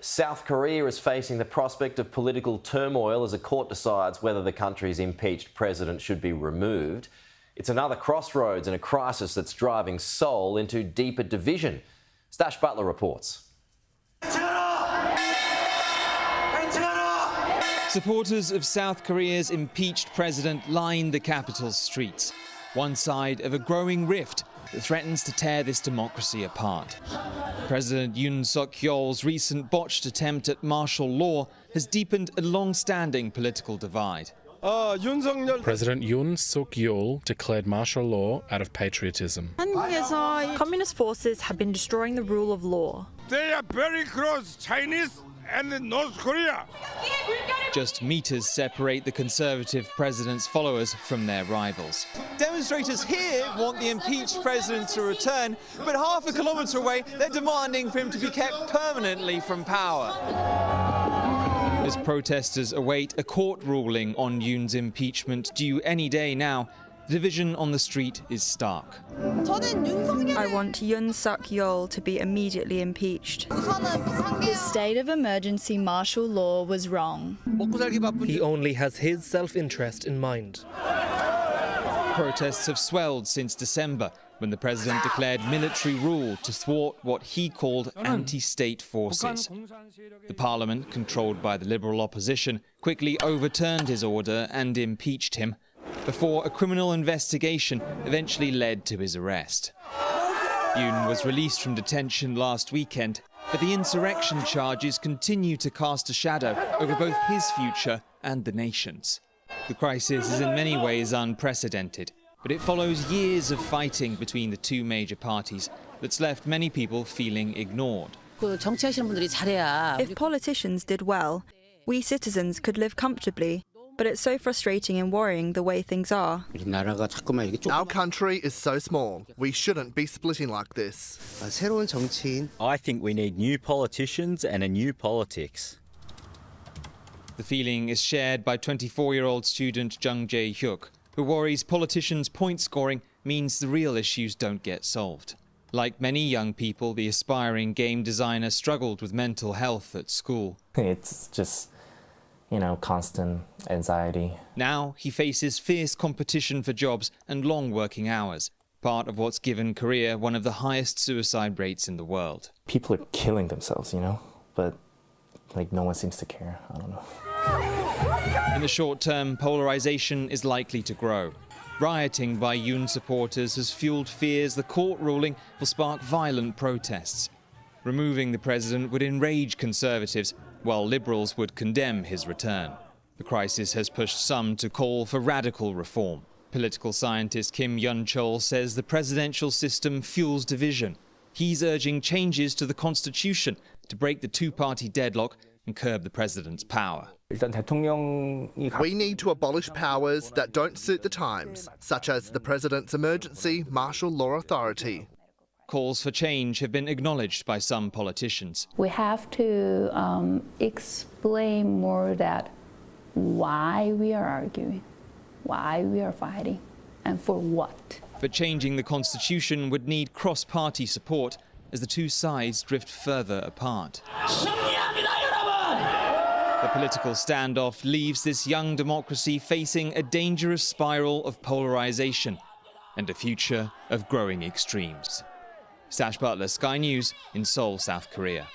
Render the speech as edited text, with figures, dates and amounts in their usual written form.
South Korea is facing the prospect of political turmoil as a court decides whether the country's impeached president should be removed. It's another crossroads in a crisis that's driving Seoul into deeper division. Stash Butler reports. Supporters of South Korea's impeached president line the capital's streets, one side of a growing rift that threatens to tear this democracy apart. President Yoon Suk-yeol's recent botched attempt at martial law has deepened a long-standing political divide. President Yoon Suk-yeol declared martial law out of patriotism. Communist forces have been destroying the rule of law. They are very close, Chinese and North Korea. Just meters separate the conservative president's followers from their rivals. Demonstrators here want the impeached president to return, but half a kilometre away, they're demanding for him to be kept permanently from power. As protesters await a court ruling on Yoon's impeachment due any day now, the division on the street is stark. I want Yoon Suk-yeol to be immediately impeached. The state of emergency martial law was wrong. He only has his self-interest in mind. Protests have swelled since December, when the president declared military rule to thwart what he called anti-state forces. The parliament, controlled by the Liberal opposition, quickly overturned his order and impeached him, before a criminal investigation eventually led to his arrest. Yoon was released from detention last weekend, but the insurrection charges continue to cast a shadow over both his future and the nation's. The crisis is in many ways unprecedented, but it follows years of fighting between the two major parties that's left many people feeling ignored. If politicians did well, we citizens could live comfortably. But it's so frustrating and worrying the way things are. Our country is so small. We shouldn't be splitting like this. I think we need new politicians and a new politics. The feeling is shared by 24-year-old student Jung Jae-hyuk, who worries politicians' point scoring means the real issues don't get solved. Like many young people, the aspiring game designer struggled with mental health at school. It's just, constant anxiety. Now he faces fierce competition for jobs and long working hours, part of what's given Korea one of the highest suicide rates in the world. People are killing themselves, but no one seems to care. I don't know. In the short term, polarization is likely to grow. Rioting by Yoon supporters has fueled fears the court ruling will spark violent protests. Removing the president would enrage conservatives, while liberals would condemn his return. The crisis has pushed some to call for radical reform. Political scientist Kim Yun-chol says the presidential system fuels division. He's urging changes to the constitution to break the two-party deadlock and curb the president's power. We need to abolish powers that don't suit the times, such as the president's emergency martial law authority. Calls for change have been acknowledged by some politicians. We have to explain more that why we are arguing, why we are fighting, and for what. But changing the constitution would need cross-party support as the two sides drift further apart. The political standoff leaves this young democracy facing a dangerous spiral of polarization and a future of growing extremes. Stash Butler, Sky News in Seoul, South Korea.